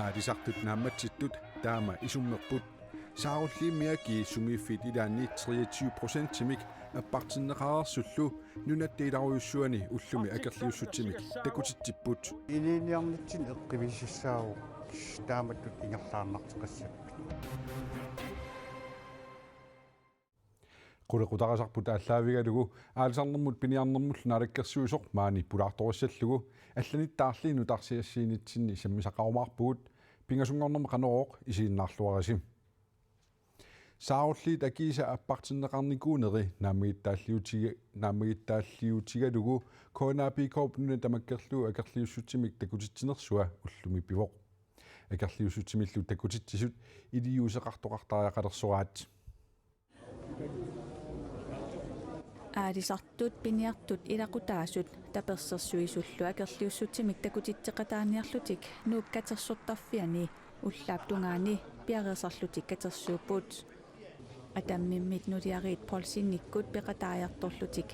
Aadisartut naammatsittut taama isummerput saarulliimmiaki sumiiffit ilaanni 23%-imik appartinneqarersullu nunattiilaruyussuani ullumi akerliussutsimik takutitsipput илиниарнитсин эққивисиссаагу тааматтут ингерлаарнартеқассаппит qulaqutaqasarput ааллаавигалугу аалисарнэрмут пиниарнэрмуллу налаккерсуусоқ маани пулаарториссаллугу алланиттаарлиину тарсиассиинитсинни саммисақарумаарпугут пингасунгорнэрма канорооқ исииннаарлуарисим саарлит акиса аппартиннеқарникуунери нааммигиттааллиутигалугу коонапикоопнуна тамаккерлуу акерлиуссутсимик такутитсинерсуа уллуми пивоқ акерлиуссутсимиллу такутитсисут илиусеқартоқартариақалерсуаат аалисартут пиниартут илақутаасут таперсерсуисуллу акерлиуссутсимик такутитсеқатааниарлутик нууккатерсортарфиани уллааптунгаани пиарерсарлутик катерсууппут атаммиммит нулиарит полсинниккут пеқатааярторлутик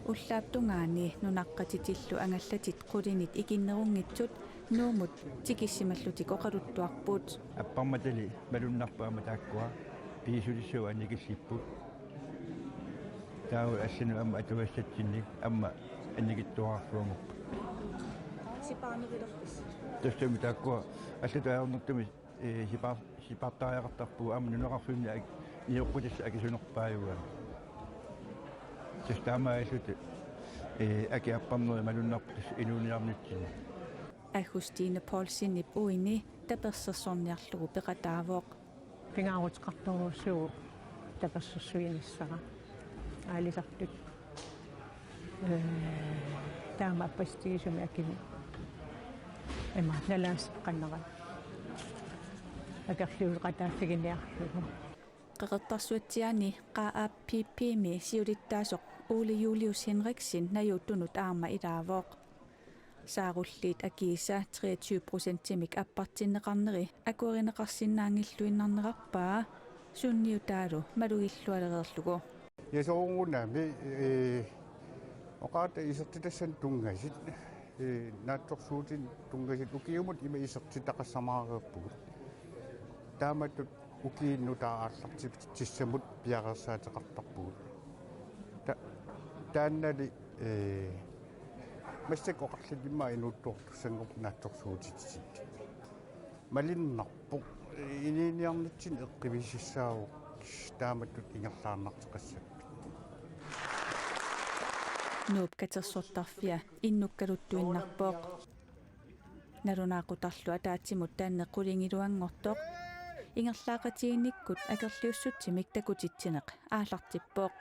уллааптунгаани нунаққатитиллу ангаллатит қулинит икиннерунгитсут нуумут тикиссималлутик оқалуттуарпут аппарматали малуннарпаама тааккуа пиисулиссуа анникиссиппут таа ассину амма атуассатсинник амма анникиттуарфуумуп сипаарнерилерпис тэстэми тааккуа аллатаярнэртуми сипаартаариақартарпуга амма нунеқарфимни иоққутис акисунерпааюга тэстаамаалут акиаппарнери малуннарпус инуниарнитсини Агустина Полсиннип уини таперсерсорниарлугу пеқатаавоқ пингаарутеқарторуссуу таперсерсуиниссара аалисартут таама аппастигисуми акими налаас қаннера акерлиулеқатааффигиниарлугу qeqertarsuatsiani qaappiippiimi siulittaasuq Ole Julius Henriksen najuttunut aarma ilaavoq saarulliit akiisa 23%-imik appartinneqarneri akuerineqarsinnaangilluinnarnerarpaa sunniutaalu malugillualereerlugu ясоунгунами оқаата исертитассан тунгаsit наатторсуутин тунгасит укиумут има исертитақассамаареерпугут тааматтут укииннутааарлартип тиссамут пиарерсаатеқартарпугут тааннали массак оқарлимма инуттуортуссангоп наатторсуутитсит малиннарпоқ илиниарнитсин эққивисиссаагу тааматтут ингерлаарнартеқассаппит нууп катерсортарфиа иннуккалуттуиннарпоқ налунаақутарлу атаатсимут таанне қулингилуангортоқ ингерлаақатигинниккут акерлиуссутсимик такутитсинеқ аалартиппоқ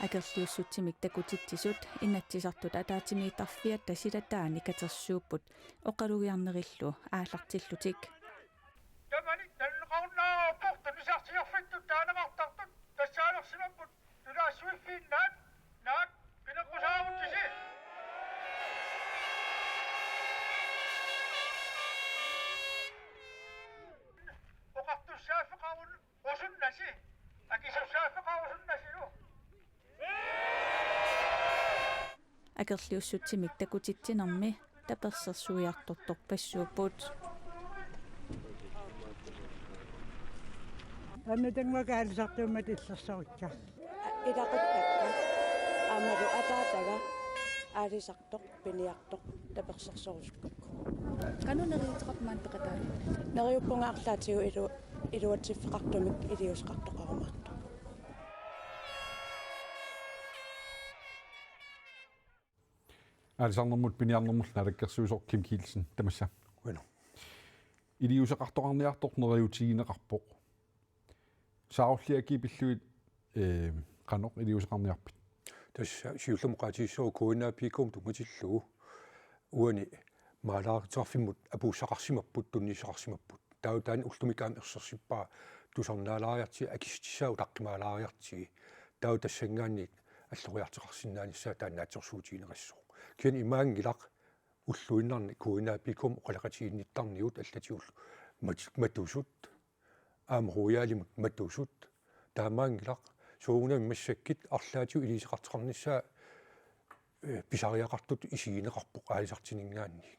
акерлиуссутсимик такутитсисут иннатсисартут атаатимиитарфиат тасилатаани катерсууппут оқалугиарнериллу аалартиллутик тамани таллеқарнаа порта нисартиарфиттут таанеқартартут тассаалерсимаппут тулаассуиффииннаат наат пинеққусаавуттиси оқартуссааффеқарун осуннаси акисуссааффеқарусуннасилу акерлиуссутсимик такутитсинерми таперсерсуиарторторп пассууппут аннутангмакаалисартууммат иллерсарутса илақаттакка аамалу атаатага аалисартоқ пиниартоқ таперсерсорускакку канунериитеқармаан пеқатаа нериуппунгаарлаатигу илуатсиффеқартумик илиусеқартоқарумаарто аалисарнэрмут пиниарнэрмулла налаккерсуусоқ Kim Kielsen тамасса уна илиусеқартоқарниарторнериутигинеқарпоқ саарлиаки пиллуит каноқ илиусеқарниарпит тасса сиуллумоқатиссоо коонапикум тунгатиллугу уани маалааритсарфиммут апууссақарсимаппут туннисақарсимаппут таутаан уллумикаам ерсерсиппаа тусарнаалаариарти акистиссау таққимаалаариартиги тау тассангаанни аллориартеқарсинаанissaa тааннаатсорсуутиинерассоо киан имаангилақ уллуиннарни куинаапикум оқалақатиинниттарниут аллатиуллу матусут аамруяалимут матусут таамаангилақ суугунами массаккит арлаатиу илисеқартеқарнissaa писариақартут исигинеқарпоқ аалисартинингаанни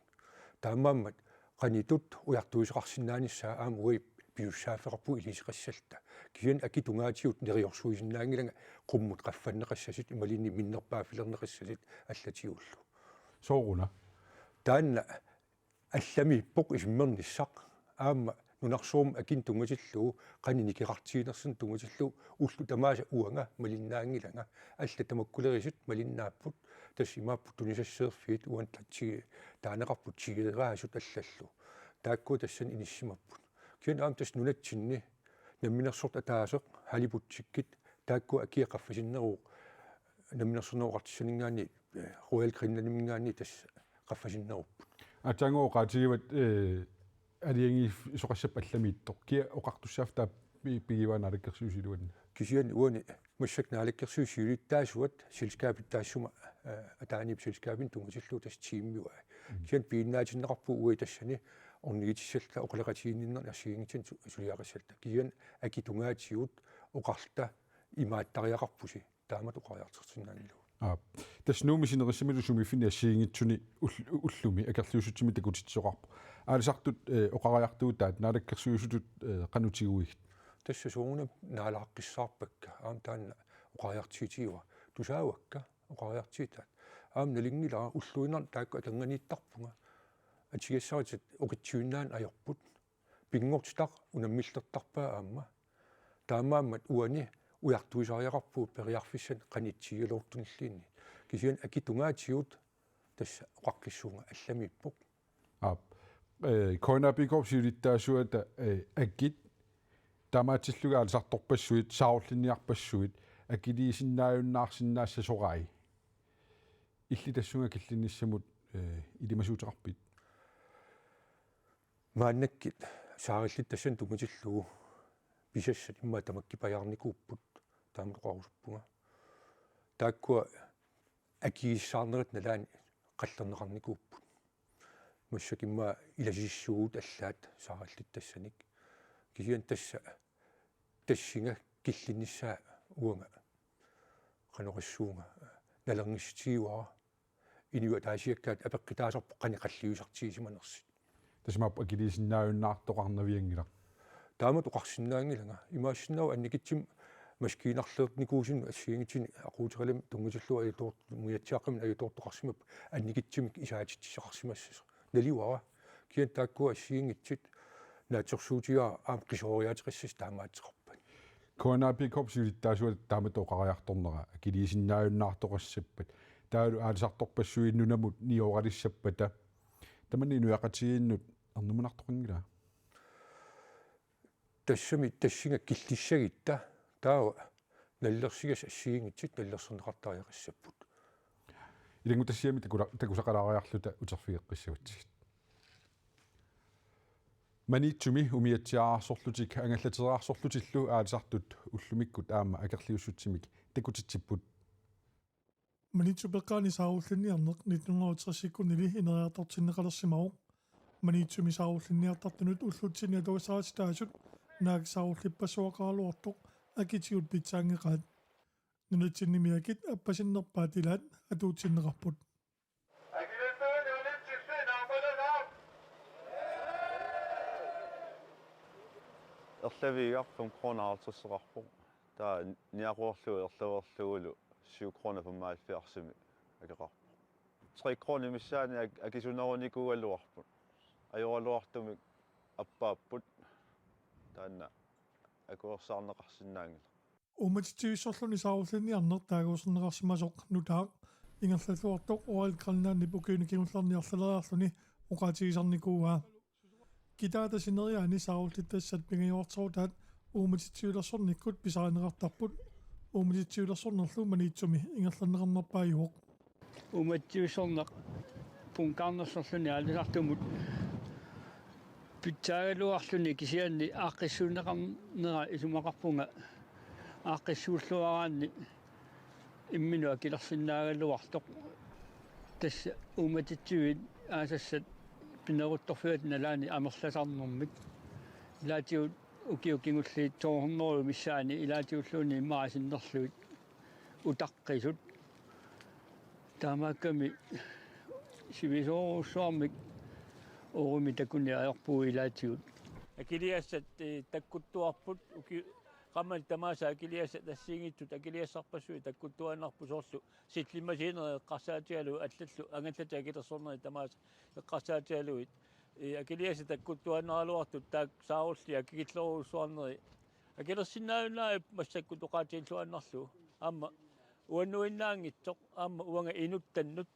таамааммат qanitut ujartuisaqarsinnaanissaa aam ui piussaaferpu ilisеқассалта киан акитунгаатиут нериорсуисиннаангилага qumмут qaffаннеқассасит ималинни миннерпаафилернеқассасит аллатиуллу сооруна таанна алламиппоқ исиммерниссақ аама нунарсуум акин тунгатиллуу qanini кеқартиинерсин тунгатиллуу уллу тамааса уанга малиннаангилага алла тамаккулерисит малиннааппут тассимааппут тунисассеерфиит уан татсиги таанеқарпут сигераасут аллаллу таакку тассан иниссимаппут киан аам тас нунатсинни намминерсорт атаасеқ халипутсиккит таакку акиеқарфасиннеруу намминерсорнеоқартиссанингаани роял криннанимингаани тас qaffasinnеруппут атангооqaатигиват алианги соқассап алламииттор киа оқартуссаафта пигиваанаалаккерсуусилуанна кисиан уани массакнаалаккерсуусиулиттаасуат селскаапиттаассума атаанип селскаапин тунгасиллуу тас тиммиуа киан пииннаатиннеқарпу уи тассани орнигитиссалла оқалақатиинниннер арсигингитин сулиақассалта киан акитунгаатиут оқарта имааттариақарпуси таамат оқариартертиннаангилу таснууми синерисимилу сумифиниассиингитсуни уллуми акерлиусутсими такутитсоқарпу аалисартут оқариартуутаат наалаккерсуусутут қанутигуигит тасса сууна наалааққиссаарпакка аам таанна оқариартиитиуа тусаауакка оқариартиитаат аам налингилаа уллуинар таакку аканганииттарпунга атигассаритит оқитсуиннаан ajorput пингортитақ унаммиллертарпаа аама таамааммат уани уяртуисариақарпуу периарфиссан qanitсигалуортуниллиинни кисиан акитунгаатиут тасса оқаққиссуунга алламиппоқ коинапикоп сиулиттаасуата аккит тамаатиллугаалисарторпассуит саарлинниарпассуит акилиисиннааюннаарсиннаасса сораи илли тассунга киллинниссамут илимасуутеқарпит мааннаккит саариллит тассан тугатиллугу писассат имма тамаккипаярникууппут таамақарусуппунга тааккуа акииссаарнерит налаани қаллернеқарникууппут массак имма иласиссуут аллаат саариллит тассаник кисиан тасса тассинга киллинниссаа уанга канориссуунга налернissitiuара инуа таасиаккаат апеққитаасарпо қаниқаллиусартиисиманерсит тасмаап акилиисиннааюннаартоқарнавиангила таамат оқарсиннаангилага имаассиннау анникитсим маскиинарлеэрникуусин ассиингитсини aquuтералам тунгутиллуа аятоор муятсааққамин аятоортоқарсимап анникитсимик исаатитсисақарсимассас налиуара киан тааккуа ассиингитсит наатсорсуутиа аам қисоориаатеқиссас таамаатеқарпат коинапикоп сиулиттаасуат таамат оқариарторнера акилиисиннааюннаартоқассаппат таалу аалисарторпассуиннунамут ниоралиссаппата тамани нуяқатигииннут арнумунартоқингила тассами тассинга киллиссагитта таава наллерсигас ассиингитсит наллерсернеқартариақассаппут илингу тассиами такусақалаариарлута утерфигеққиссаватсигит манитсуми умиатсиаарсорлутик ангаллатераарсорлутиллу аалисартут уллумиккут аама акерлиуссутсимик такутитсиппут манитсупеққаани сааруллинниарнеқ 1960-кунили инериартортиннеқалерсимао манитсуми сааруллинниартартунут уллутсини атуасаатитаасут нааксааруллиппассуақаалуартоқ акитигут питсаангеқаат нунатсиннимиакит аппасиннерпаатилаат атуутсиннеқарпут ерлавиигарпум кронаартуссеқарпу таа ниақуорлуи ерлаверлугулу 7 krona på malfiarsimi akaqarpu 3 krona missaani akisunerunikualluarput ajorluartumik appaapput taanna akuersaarneqarsinnaangila уматитсуиссорлуни сааруллинниарнер таагуусернеқарсимасоқ нутаақ ингерллуартоқ оралкалнаанни пукиуникимуллерниарлалериарлуни уқаатигисарникууаа китаата синериаани сааруллиттассат пингиорторутаат ууматитсуилерсорниккут писаринеқартарпут ууматитсуилерсорнерлу манитсуми ингерллернеқарнерпааюоқ ууматсуиссорнеқ пункаарнерсорлуни алисартумут питсаагалуарлуни кисианни ааққиссуунеқарнера исумақарпунга ааққиссууллуараанни иммину акилерсинаагаллуартоқ тасса ууматитсуит аасассат пинерутторфуат налаани амерласарнэрмик илаатиут укиукингуллиит тоорнеру миссаани илаатиуллууни иммарасиннерлуит утаққисут таамаакками сивисооруссуармик орumi такуни аерпуу илаатиут акилиассат таккуттуарпут уки qammal tamaasa akiliassa tassiingittut akiliassarpassui takkuttuannarpu soorlu sitlimasiineri eqqarsaatialu allallu angallata akilersorneri tamaasa eqqarsaatialuit akiliassa takkuttuannaraluartut taak saarulli akikilleruussuarneri akilersinnaayunnaai massakkutoqaatiilluannarlu aamma uannuinnaangitsoq aamma uanga inuttannut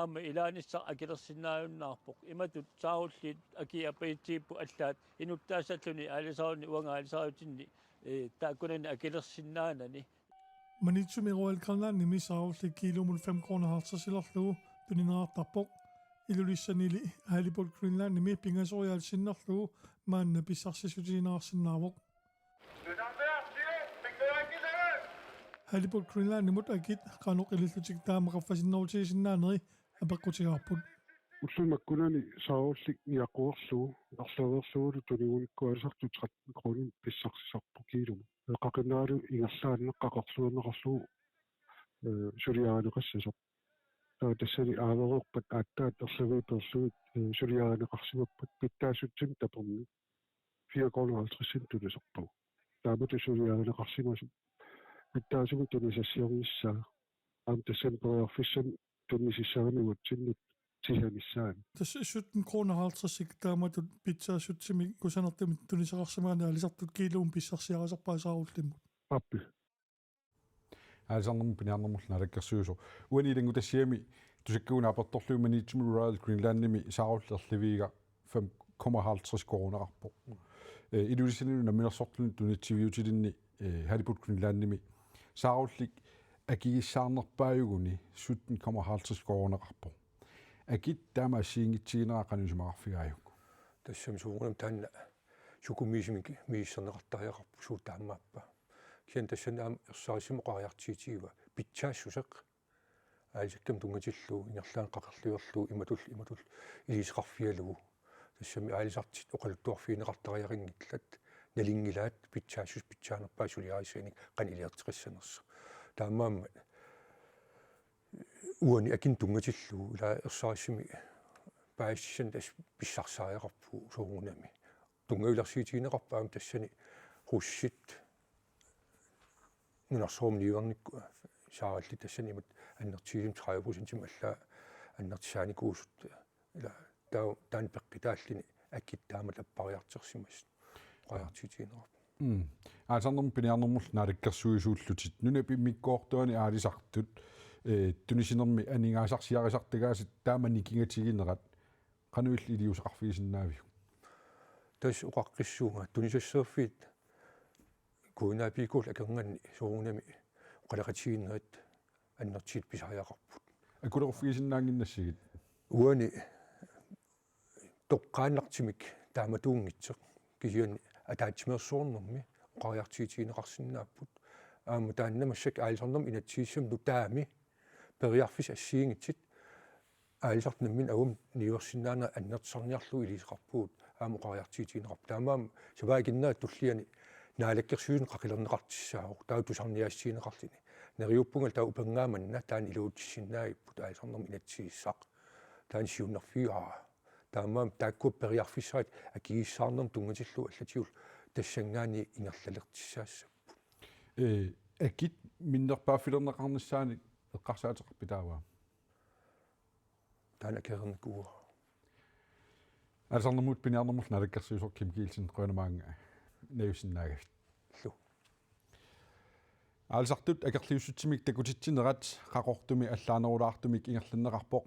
aamma ilaanissaq akilersinnaayunnaarpoq imatut saarulliit aki apaitiippu allaat inuttaassalluni aalisaaruni uanga aalisaarutinni taakkunani akilersinnaanani manitsumi roalkalnaanni misaarulli kiilumul 5 kroner hartasilarlugu tunineraartarpoq ilulissaniili Halibut Greenlandnimi pingasoriaalsinnerlugu maanna pissarsisusutiinaarsinnaarvoq Halibut Greenlandnimut akit qanuq ilillutik taamaqaffasinnerutigisinnaaneri апеккутигарпут уллумаккунани саавуллик ниаққуерлугу арлаверсугулу тунигуниккуалисарту 13 кронин писсарсисарпу килуму эққақиннаалу ингерлаанеққақорлуернеқарлугу сулиаанеқассасоқ тассани ааверуорпат ааттаат ерлавииперлугит сулиаанеқарсимаппат питтаассутсим таперни 4 кронин 50 тунасорпагу таамату сулиаанеқарсимасу питтаасуми тунасассиорнissaa аам тассанпериарфиссан tunnisissaaniguutsinut sihanissaan tas 17 kroner 50 taamatut pizzaasutsimi kusanertamit tunisaqarsimaana alisartut kiilum pissarsiarasarpaasaarullimut appi алисарнэрму пиниарнэрмулна алаккерсуусо уанилангу тассиами тусаккуна апертторлууманиитсуму Royal Greenlandними сааруллерлавиига 5,50 кронерарпо илулисинину наминерсортлуни тунитсивиутилинни Halibut Greenlandними сааруллик акигиссаарнерпааюгуни 17,50 кронерарпо акит таамассиингитсигинераақанусимақарфигааюк тассами суунам таанна сукумиисимик мииссернеқартариақарпу суу таамааппа киан тассанаам ерсаарисимоқариартиитигива питсаассусеқ аалисаккам тунгатиллуу ингерлаан қақерлуерлуу иматул илисеқарфиалугу тассами аалисартит оқалуттуарфиинеқартариарингиллат налингилаат питсаассус питсаанерпаа сулиарисааник қанилиартеқиссанерса таамаама уани акин тунгатиллуу ила ерсаарисими паассисан тас писсарсаариақарпу суугунами тунгавиларсиитигинеқарпаам тассани руссит нунарсоом ниуарникку сааралли тассанимат аннертигим 30% аллаа аннертисааникуусут ила таан пеққитааллини аккиттаамат аппариартерсимас қаяртигинеқарпу аасарнэрму пиниарнэрмул наалаккерсуисууллутит нуна пиммиккоортуани аалисартут тунисинерми анингаасарсиарисартагаасит таамани кингатигинерат qanуилли илиусеқарфигисиннаавиу тас уқаққиссуунга тунисассааффит куинаапикуул акернганни суугунами оқалақатигиннерит аннертиит писариақарпут акулерфигисиннаангиннассигит уани тоққааннартимик тааматуунгитсеқ кисиани атаатсимерсуорнэрми оқариартиитигинеқарсинааппут аама тааннамассак аалисарнерм инатсииссам нутаами периарфис ассиингитсит аалисартнаммин агум ниуерсинаана аннертисарниарлу илисеқарпуут аама оқариартиитигинеқарп таамаам саваагиннаа туллиани наалаккерсуин қақилернеқартиссаауқ таа тусарниаассиинеқарлини нериуппунгал таа упангааманна таан илуутиссиннаагиппут аалисарнерм инатсииссақ таан сиуннерфигаа таамаам таакку периарфиссаат акигиссаарнерм тунгатиллу аллатигул тассангаани ингерлалертиссаассаппу акит миннерпааффилернеқарниссаани эққарсаатеқарпитааваа таана кернекуа алсарнэрмут пиниарнэрмул налаккерсуусор Kim Kielsen қуанамаанга наусиннаагавит лу алсартут акерлиуссутсимик такутитсинерат қақортуми аллаанерулаартумик ингерланнеқарпоқ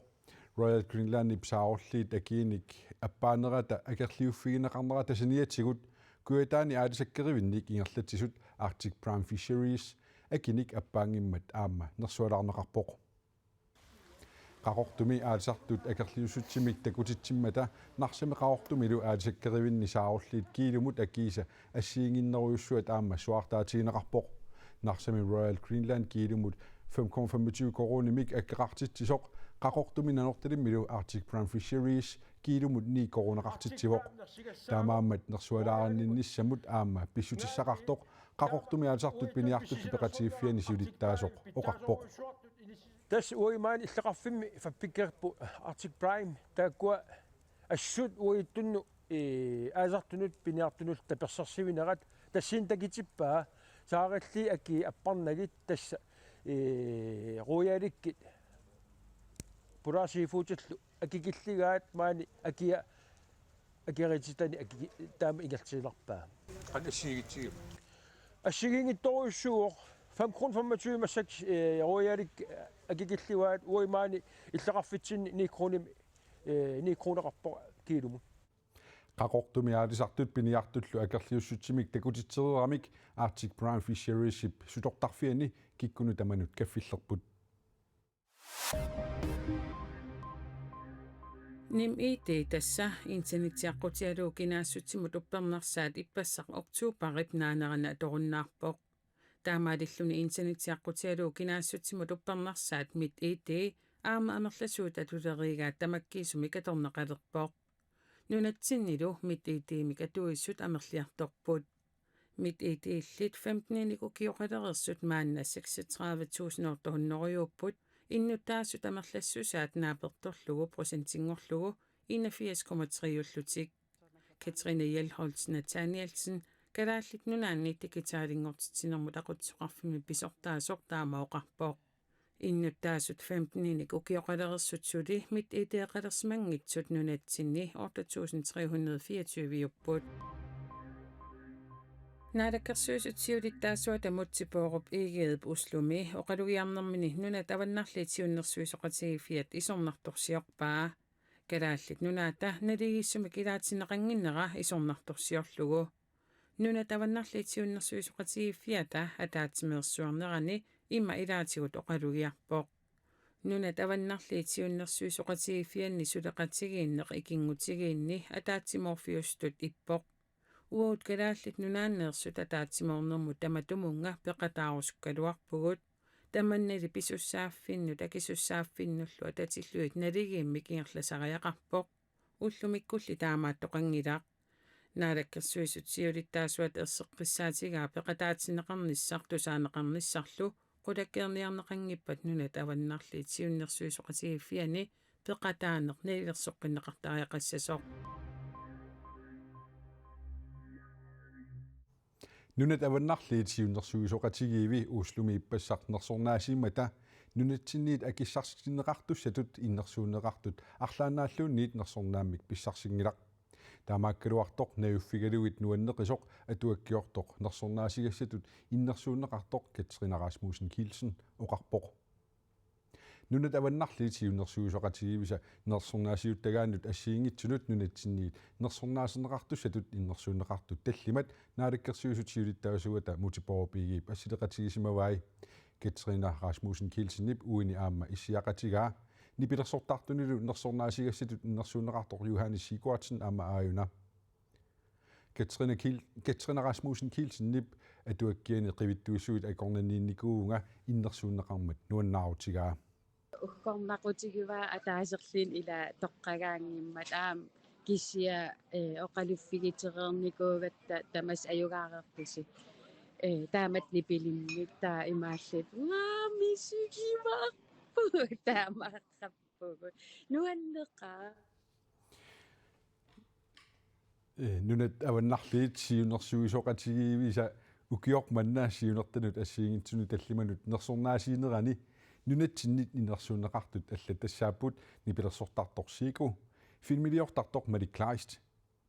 Royal Greenland ипсаарлит акиник аппаанерата акерлиуффигинеқарнера тасаниатсигут куятаани аалисаккеривинник ингерлатсисут Arctic Prime Fisheries акиник аппаангиммат аама нерсуалаарнеқарпоқ qaqortumi aalisartut akerliussutsimik takutitsimmata narsami qaqortumilu aalisakkeривинни сааруллиит киилумут аккииса ассиингиннеруйуссуат аама суартаатигинеқарпоқ narsami Royal Greenland kiilumut 5,25 koronimik akkerartittisoq qaqortuminanortalimmilu Arctic Brown Fisheries kiilumut 9 koronaqartitsivoq taamaammat nersualaarinnissamut aamma pissutissaqartoq qaqortumiaalisartut piniartut peqatigiffiani siulittaasoq oqarpoq tas uimaan иллеқарфимми фаппиккерпу Arctic Prime тааккуа ассут уитtunnu аасартунут пиниартунут таперсарсивинерат тассин такитиппаа сааралли аки аппарнагит тасса руяаликкит пурасифуутиллу акикиллигаат маани акиа акиарититани аки таама игертиларпаа qanassiigitsigip ассигингитторуйссуоқ 5,25 массак руяалик акикиллигаат уимаани иллеқарфитсинни 9 кроним 9 кронеқарпо килуму qaqortumiaalisartut piniartullu akerliussutsimik takutitsereramik Arctic Brown Fisheries sutortarfiani kikkunu tamanut kaffillerput nim IT tassa internetiaqqutialu kinaassutsimut uppernersaat ippassaq oktuuparip naanerana torunnaarpoq taamaalilluni internetiaqqutialu kinaassutsimut uppernersaat mit IT aama amerlasuuta tuleriigaat tamakkiisumi katorneqalerpoq nunatsinnilu mit IT mikatuissut amerliartorput mit IT illit 15 kioqalerersut maanna 36.000 ortornoriupput innutaassut amerlassusaat naapertorlugu prosentingorlugu 81,3 Katrine Hjelholt Nathanielsen kalaallit nunaanni digitaalingortitinermut aqutsoqarfimi pisortaasoq taamaoqarpoq innutaassut 15 kioqalerersut suli mit IT-qalersimangitsut nunatsinni 8.324 upput naalakersuusut siulittaasuat amutsipoorup iigeedep uslumi oqalugiarnermini nunat avannarliit siunnersuisoqatigifiat isornartorsiorpaa kalaallit nunaata naligissumik ilaatineqanginnera isornartorsiorlugu nunat avannarliit siunnersuisoqatigifiata ataatimeersuarnerani imma ilaatigut oqalugiarpoq nunat avannarliit siunnersuisoqatigifianni suleqatigiinneq ikingutigiinni ataatimorfiustut ippoq uut kalaallit nunaanneersut ataatsimornermu tamatumunga peqataarusukkaluarpugut tamannali pisussaaffinnut akisussaafinnullu atatilluit naligiimmik ingerlasariaqarpoq ullumikkulli taamaattoqangilaaq naalakkersuisut siulittaasuat erseqqissaatigaa peqataatineqarnissar tusaaneqarnissarlu qulakkeerniarneqangippat nunat avannarliit siunnersuisoqatigifiani peqataaneq nalilersoqqinneqartariaqassasoq nunat avannarliit siunnersuisoqatigiivi uuslumi ippassarnersornaasimmata nunatsinniit akissarsineqartussatut innersuuneqartut арлаанааллуунниит нерсорнааммик писсарсингилақ таамааккалуартоқ наюффигалугит нуаннеқисоқ атуаккиортоқ нерсорнаасигассатут иннерсуунеқартоқ Katrine Kielsen оқарпоқ нунат аваннарлиит сиуннерсуусоқатигивиса нерсорнаасиуттагааннут ассиингитсунут нунатсинниит нерсорнаасинеқартуссатут иннерсуунеқартут таллимат наалаккерсуусут сиулиттавасугата мутипоропигиип ассилеқатигисимавай Katrine Kielsenip уини аама иссиақатигаа нипилерсортартунилу нерсорнаасигассатут иннерсуунеқартоқ Johannes Sigurdsen аама ааюна Katrine Kielsenip атуаккиани қивиттуиссуит акорнаниинникуунга иннерсуунеқармат нуаннаарутигаа уккорнақутигива атаасерлин ила тоққагаангиммат аам кисия оқалуффигитерерникууватта тамас аюгаарерпуси таамат нипилинник таа имааллит мисугиварпу таамааққаппугу нуаннеқаа нунат аваннарлиит сиунерсуисоқатигивиса укиорманнаа сиунертанут ассиингитсуну таллиманут нерсорнаасиинерани нунатсиннит инерсуунеқартут алла тассааппут нипилерсортарторсиику филмилиортартоқ маликлаист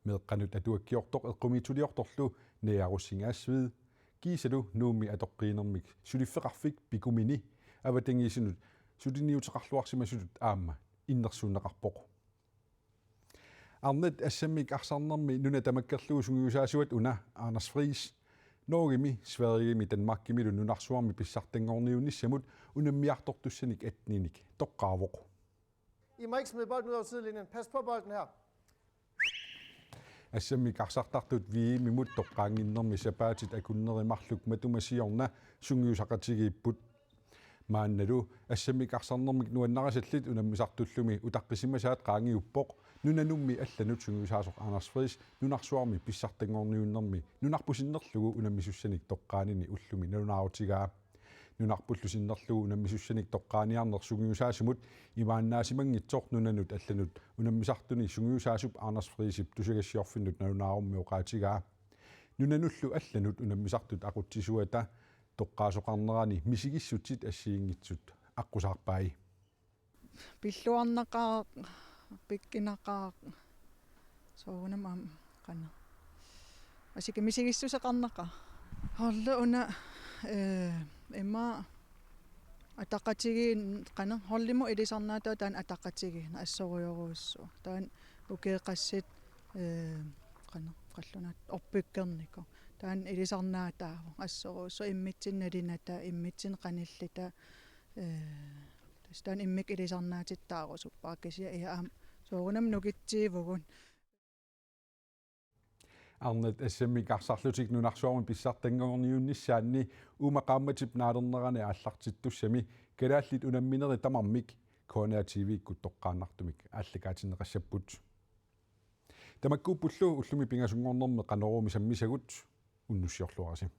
меэққанут атуаккиортоқ эққумитулиорторлу неаруссингаассвид кисалу нууми атоққиинермик сулиффеқарфик пикумини аватангисунут сулиниутеқарлуарсимасулут аама иннерсуунеқарпоқ арнет ассаммик арсарнерми нуна тамаккерлугу сунгиусаасуат уна Anders Friis Norgimi Sverigimi Danmarkimi nunarsuarmi pissartangorniunissamut unammiartortussanik atninik toqqaavoq I må ikke smide bolden ud over sidelinjen. Pas på bolden her. ассамик арсартартут виимимут тоққаангиннэрми сапаатит акуннеримарлук матумасиорна сунгиусақатигииппут маанналу ассамик арсарнэрмик нуаннарасаллит унаммисартуллуми утаққисимасаат qaangiuppoq нунанумми алланут сунгиусаасоқ Anders нунарсуарми писсартангорниуннэрми нунарпусиннерлугу унаммисуссаник тоққаанини уллуми налунаарутигаа нунарпуллусиннерлугу унаммисуссаник тоққааниарнер сунгиусаасимут имааннаасимангитсоор нунанут алланут унаммисартуни сунгиусаасуп Anders Friisip тусагассиорфиннут налунаарумми оқаатигаа нунануллу алланут унаммисартут ақутсисуата тоққаасоқарнерани мисигиссутсит ассиингитсут аққусаарпаи пиллуарнақаа пиккинақаа соонамам қана асики мисигиссусеқарнақа холла уна эмма атақатиги қана холлиму илисарнаатаа таан атақатиги ассориоруussу таан укеэқассит қана қаллунаат орпиккернико таан илисарнаатааву ассоруussу иммитсинналината иммитсин қаниллита тастан иммик илисарнаатиттаарусуппаа кисия иаам соорунам нукитсиивгун арнат ассамик арсарлутик нунарсуарми писсартангорниунниссаанни умақаамматип наалернерани ааллартиттуссами калааллит унамминери тамармик Kona TV-иккут тоққааннартумик ааллакаатинеқассаппут тамаккууппуллу уллуми пингасунгорнэрме қанеруми саммисагут уннуссиорлуараси